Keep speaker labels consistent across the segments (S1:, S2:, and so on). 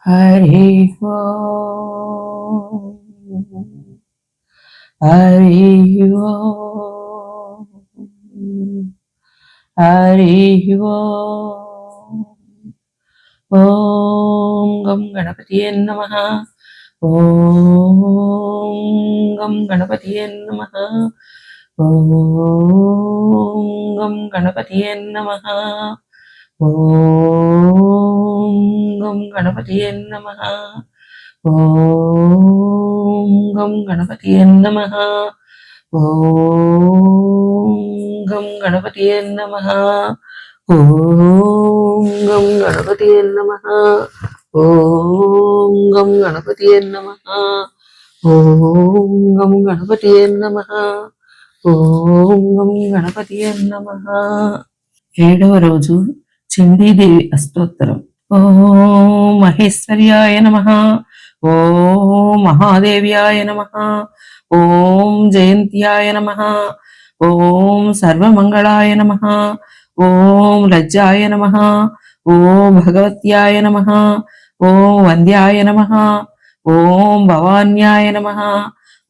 S1: హరి ఓం హరి ఓం హరి ఓం ఓం గం గణపతియే నమః ఓం గం గణపతియే నమః ఓం గం గణపతియే నమః ఓం గం గణపతియే నమః ఓం గం గణపతియే నమః ఓం గం గణపతియే నమః ఓం గం గణపతియే నమః ఓం గం గణపతియే నమః ఓం గం గణపతియే నమః ఓం గం గణపతియే నమః. ఏడవ రోజు చండీదేవి అష్టోత్తరం. ఓం మహేశ్వర్యాయ నమః ఓం మహాదేవ్యాయ నమః ఓం జయంత్యాయ నమః ఓం సర్వమంగళాయ నమః ఓం లజ్జాయ నమః ఓం భగవత్యాయ నమః ఓం వంద్యాయ నమః ఓం భవాన్యాయ నమః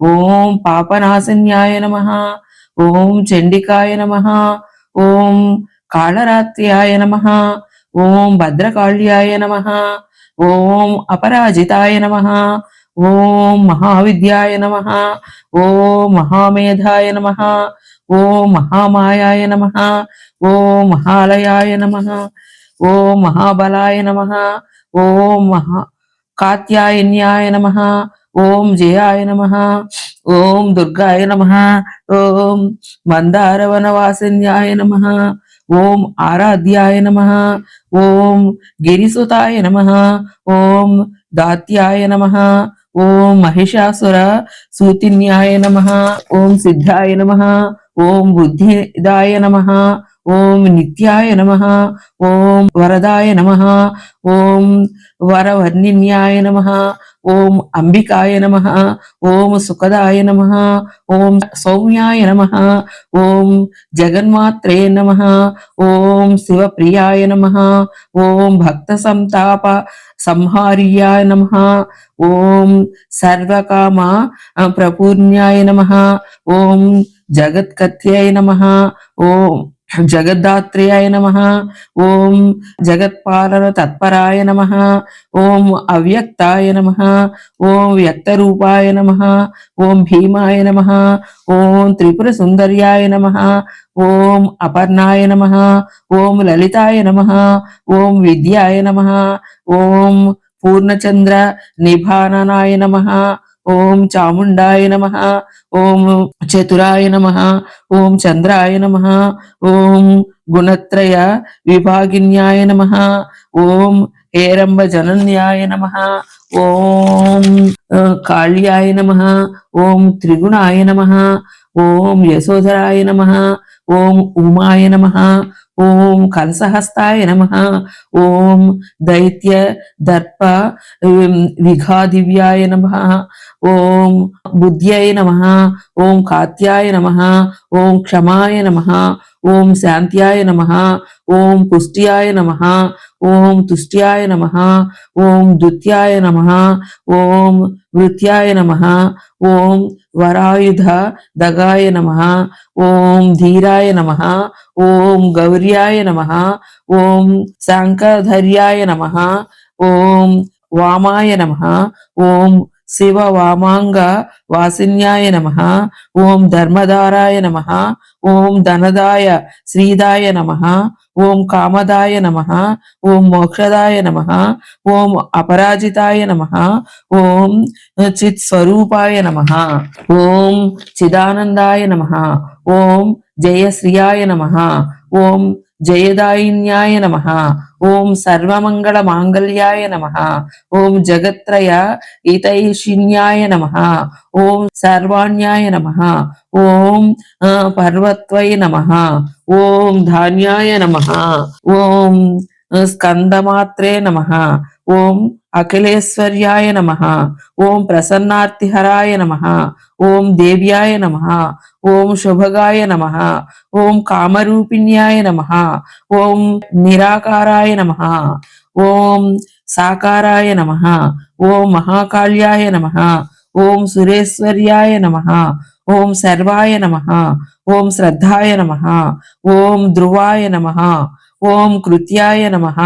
S1: ఓం పాపనాశన్యాయ నమః ఓం చండికాయ నమః ఓం కాళరాత్ర్యాయ నమః ఓం భద్రకాళ్యాయ నమః ఓం అపరాజితాయ నమః ఓం మహావిద్యాయ నమః ఓం మహామేధాయ నమః ఓం మహామాయాయ నమః ఓం మహాలయాయ నమః ఓం మహాబలాయ నమః ఓం కాత్యాయన్యాయ నమః ఓం జయాయ నమః ఓం దుర్గాయ నమః ఓం మందారవనవాసిన్యాయ నమః ఓం ఆరాధ్యాయ నమః ఓం గిరిసుతాయ నమః ఓం దాత్యాయ నమః ఓం మహిషాసుర సూతిన్యాయ నమః ఓం సిద్ధాయ నమః ఓం బుద్ధిదాయ నమః ఓం నిత్యాయ నమః ఓం వరదాయ నమః ఓం వరవర్ణిన్యాయ నమః ఓం అంబికాయ నమః ఓం సుఖదాయ నమః ఓం సౌమ్యాయ నమః ఓం జగన్మాత్రే నమః ఓం శివప్రియాయ నమః ఓం భక్త సంతాప సంహార్యాయ నమః ఓం సర్వకామ ప్రపూర్ణ్యాయ నమః ఓం జగత్కథ్యాయ నమః ఓం జగద్ధాత్రేయాయ నమః ఓం జగత్పాలన తత్పరాయ నమః ఓం అవ్యక్తాయ నమః ఓం వ్యక్తరూపాయ నమః ఓం భీమాయ నమః ఓం త్రిపుర సుందర్యాయ నమః ఓం అపర్ణాయ నమః ఓం లలితాయ నమః ఓం విద్యాయ నమః ఓం పూర్ణచంద్ర నిభాననాయ నమః ఓం చాముండాయ నమః ఓం చతురాయ నమః ఓం చంద్రాయ నమః ఓం గుణత్రయ విభాగిన్యాయ నమః ఓం హేరంబ జనన్యాయ నమః ఓం కాళ్యాయ నమః ఓం త్రిగుణాయ నమః ఓం యశోధరాయ నమః ఓం ఉమాయ నమః ఓం కలసహస్తాయ నమః ఓం దైత్య దర్ప విఘాదివ్యాయ నమః ఓం బుద్ధ్యై నమః ఓం కాత్యాయ నమః ఓం క్షమాయ నమః ఓం శాంత్యాయ నమః ఓం పుష్ట్యాయ నమః ఓం తుష్ట్యాయ నమః ఓం దుత్యాయ నమః ఓం వృత్యాయ నమః ఓం వరాయుధ దగాయ నమః ఓం ధీరాయ నమః ఓం గౌర్యాయ నమః ఓం శాంకధర్యాయ నమః ఓం వామాయ నమః ఓం శివ వామాంగ వాసిన్యాయ నమః ఓం ధర్మదారాయ నమః ఓం ధనదాయ శ్రీదాయ నమః ఓం కామదాయ నమః ఓం మోక్షదాయ నమః ఓం అపరాజితాయ నమః ఓం చిత్ స్వరూపాయ నమః ఓం చిదానందాయ నమః ఓం జయశ్రియాయ నమః ఓం జయదాయిన్యాయ నమః ఓం సర్వమంగళ మాంగళ్యాయ నమః ఓం జగత్రయ ఇతైషిన్యాయ నమః ఓం సర్వాణ్యాయ నమః ఓం పర్వత్వై నమః ఓం ధాన్యాయ నమః ఓం స్కందమాత్రే నమః ఓం అఖిలేశ్వర్యాయ నమః ఓం ప్రసన్నార్తిహరాయ నమః ఓం దేవ్యాయ నమః ఓం శుభగాయ నమః ఓం కామరూపిణ్యాయ నమః ఓం నిరాకారాయ నమః ఓం సాకారాయ నమః. ఓం మహాకాళ్యాయ నమః. ఓం సురేశ్వర్యాయ నమః. ఓం సర్వాయ నమః. ఓం శ్రద్ధాయ నమః. ఓం ధ్రువాయ నమః. ఓం కృత్యాయ నమః.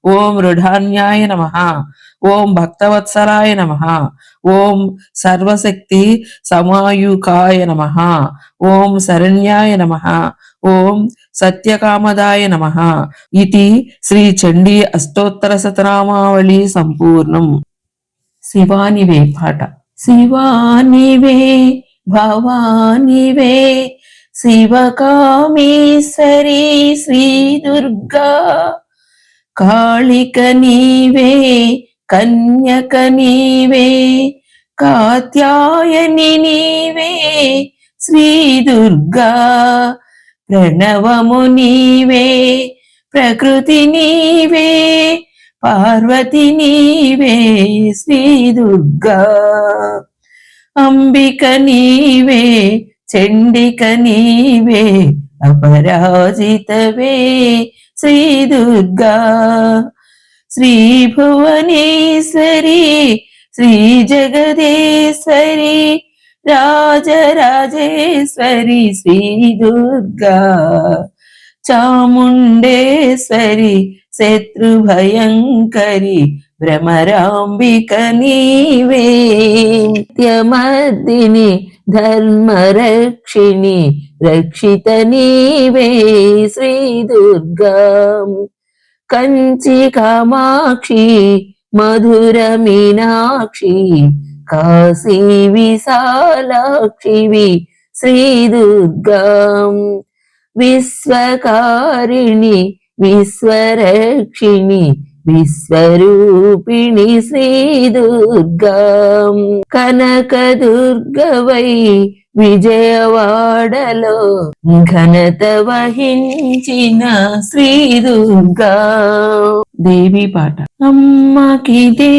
S1: ఓం రుఢాన్యాయ నమః. ఓం భక్తవత్సలాయ నమః. ఓం సర్వశక్తి సమాయుకాయ నమః. ఓం శరణ్యాయ నమః. ఓం సత్యకామదాయ నమః. ఇది శ్రీ చండీ అష్టోత్తర శతనామావళి సంపూర్ణం. శివానివే పాట. శివానివే భవానివే శివకామేశ్వరి శ్రీ దుర్గా కాళిక నీవే కన్యక నీవే కాత్యాయని నీవే శ్రీ దుర్గా ప్రణవము నీవే ప్రకృతి నీవే పార్వతి నీవే శ్రీ దుర్గా అంబిక నీవే చండిక నీవే అపరాజితవే శ్రీ దుర్గా శ్రీ భువనేశ్వరి శ్రీ జగదేశ్వరి రాజరాజేశ్వరి శ్రీ దుర్గా చాముండేశ్వరి శత్రుభయంకరి భ్రమరాంబిక నీవే నిత్యమర్దిని ధర్మరక్షిణి రక్షిత నీవే శ్రీ దుర్గా కంచి కామాక్షి మధుర మీనాక్షి కాశీ విశాలాక్షివి శ్రీ దుర్గా విశ్వకారిణి విశ్వరక్షిణి విశ్వరూపిణి శ్రీ దుర్గా కనక దుర్గవై విజయవాడలో ఘనత వహించిన శ్రీ దుర్గా. దేవి పాట. అమ్మకిదే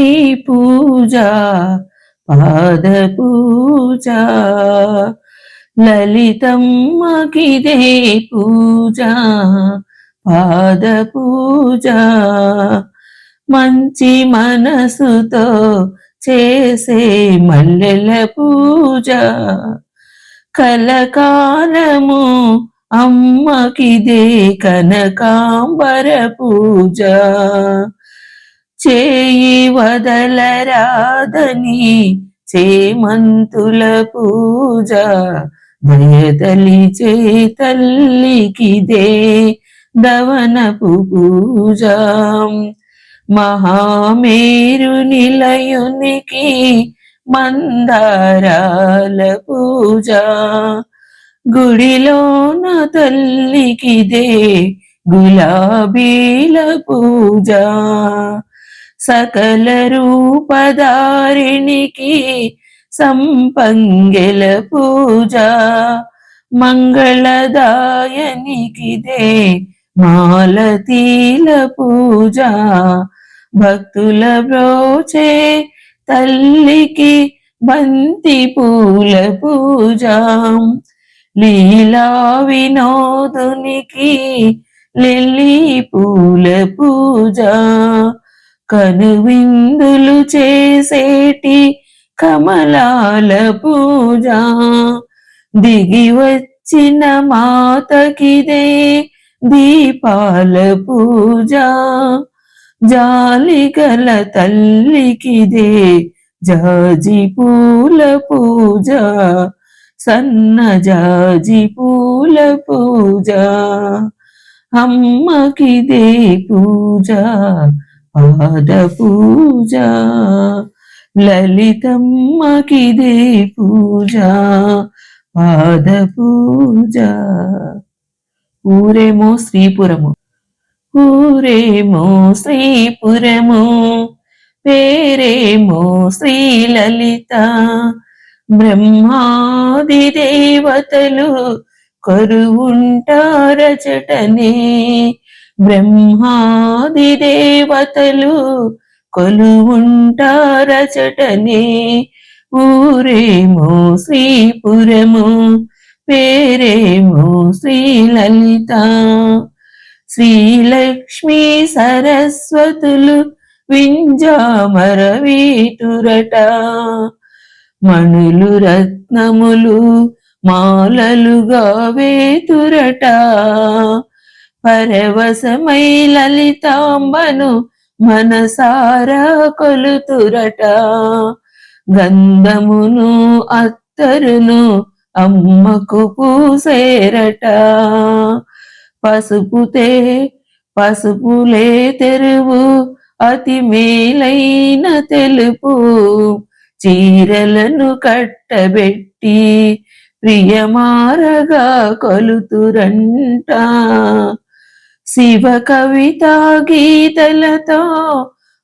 S1: పూజ పాద పూజ లలితమ్మకిదే పూజ పాద పూజ మంచి మనసుతో చేసే మల్లెల పూజ కలకాలము అమ్మకిదే కనకాంబర పూజ చేయి వదలరాదని చేమంతుల పూజ దయతలిచే తల్లికిదే దవనపు పూజ మహామేరు నిలయునికి మందారాల పూజ గుడిలోన తల్లికిదే గులాబీల పూజ సకల రూపధారిణికి సంపంగెల పూజ మంగళదాయనికిదే మాలతీల పూజ భక్తుల బ్రోచే తల్లికి బంతి పూల పూజ లీలా వినోదునికి లిల్లీ పూల పూజ కనువిందులు చేసేటి కమలాల పూజ దిగి వచ్చిన మాతకిదే దీపాల పూజ జాలిగల తల్లికిదే జాజి పూల పూజ సన్న జాజి పూల పూజ అమ్మకిదే పూజ పాద పూజ లలితమ్మకిదే పూజ పాద పూజ. ఊరేమో శ్రీపురము. ఊరేమో శ్రీపురము పేరేమో శ్రీలలిత బ్రహ్మాది దేవతలు కొలువుంటారచటనే బ్రహ్మాది దేవతలు కొలువుంటారచటనే ఊరేమో శ్రీపురము పేరేమో శ్రీలలిత శ్రీలక్ష్మీ సరస్వతులు వింజామర వీతురట. మణులు రత్నములు మాలలుగా వేతురట. పరవశమై లలితాంబను మనసారా కొలుతురట. గంధమును అత్తరును అమ్మకు పూసేరట. పసుపులే తెరువు అతి మేలైన తెలుపు. చీరలను కట్టబెట్టి ప్రియమారగా కొలుతురంట. శివ కవిత గీతలతో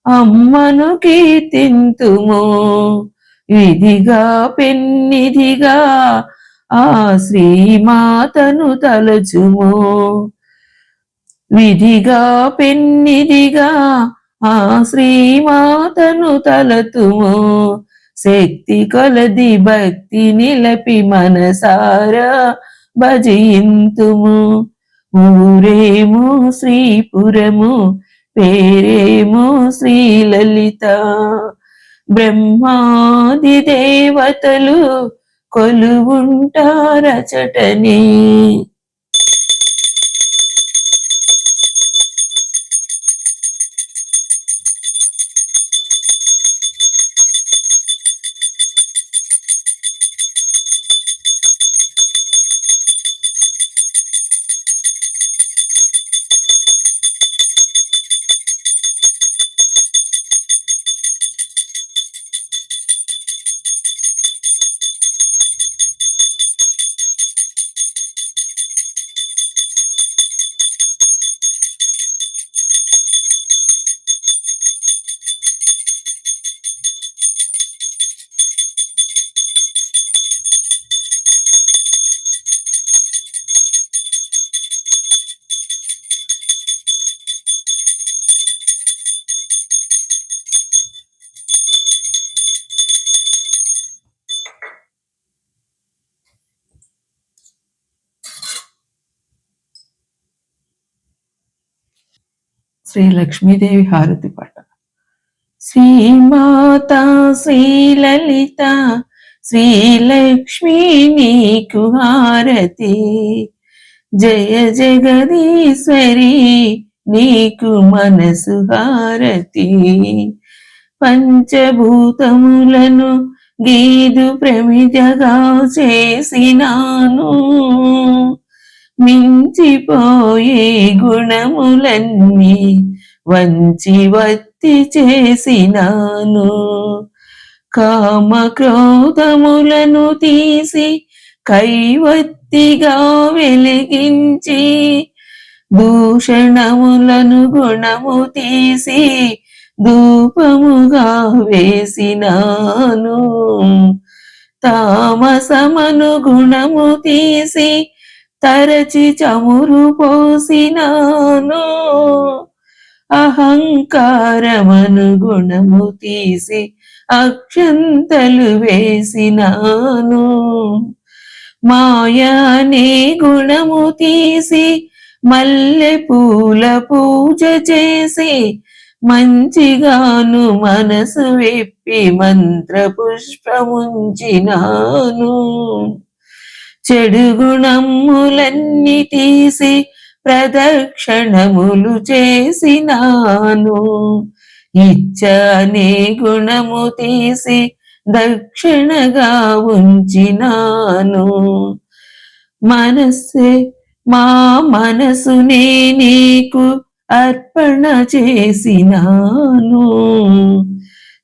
S1: అమ్మను కీర్తింతుము. విధిగా పెన్నిధిగా ఆ శ్రీమాతను తలచుము. విధిగా పెన్నిధిగా ఆ శ్రీమాతను తలతుము. శక్తి కొలది భక్తి నిలపి మనసారా భజింతుము. ఊరేమో శ్రీపురము, పేరేమో శ్రీలలిత. బ్రహ్మాది దేవతలు కొలువుంటారచటనే. శ్రీ లక్ష్మీదేవి హారతి పాట. శ్రీమాత శ్రీలలిత శ్రీలక్ష్మీ నీకు హారతి. జయ జగదీశ్వరి నీకు మనసు హారతి. పంచభూతములను గీదు ప్రమిదగా చేసినాను. మించిపోయే గుణములన్నీ వంచి వత్తి చేసినాను. కామ క్రోధములను తీసి కైవత్తిగా వెలిగించి, దూషణములను గుణము తీసి ధూపముగా వేసినాను. తామసమను గుణము తీసి తరచి చమురు పోసినాను. అహంకారమను గుణము తీసి అక్షంతలు వేసినాను. మాయనే గుణము తీసి మల్లె పూల పూజ చేసి, మంచిగాను మనసు విప్పి మంత్ర పుష్పముంచినాను. చెడు గుణములన్నీ తీసి ప్రదక్షిణములు చేసినాను. ఇచ్చనే గుణము తీసి దక్షిణగా ఉంచినాను. మా మనసునే నీకు అర్పణ చేసినాను.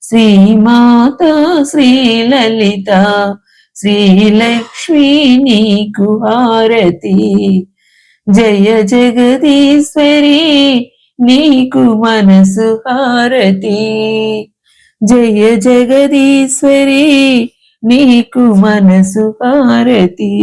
S1: శ్రీమాత శ్రీలలిత శ్రీలక్ష్మీ నీకు హారతి. జయ జగదీశ్వరి నీకు మనసు హారతి. జయ జగదీశ్వరి నీకు మనసు హారతి.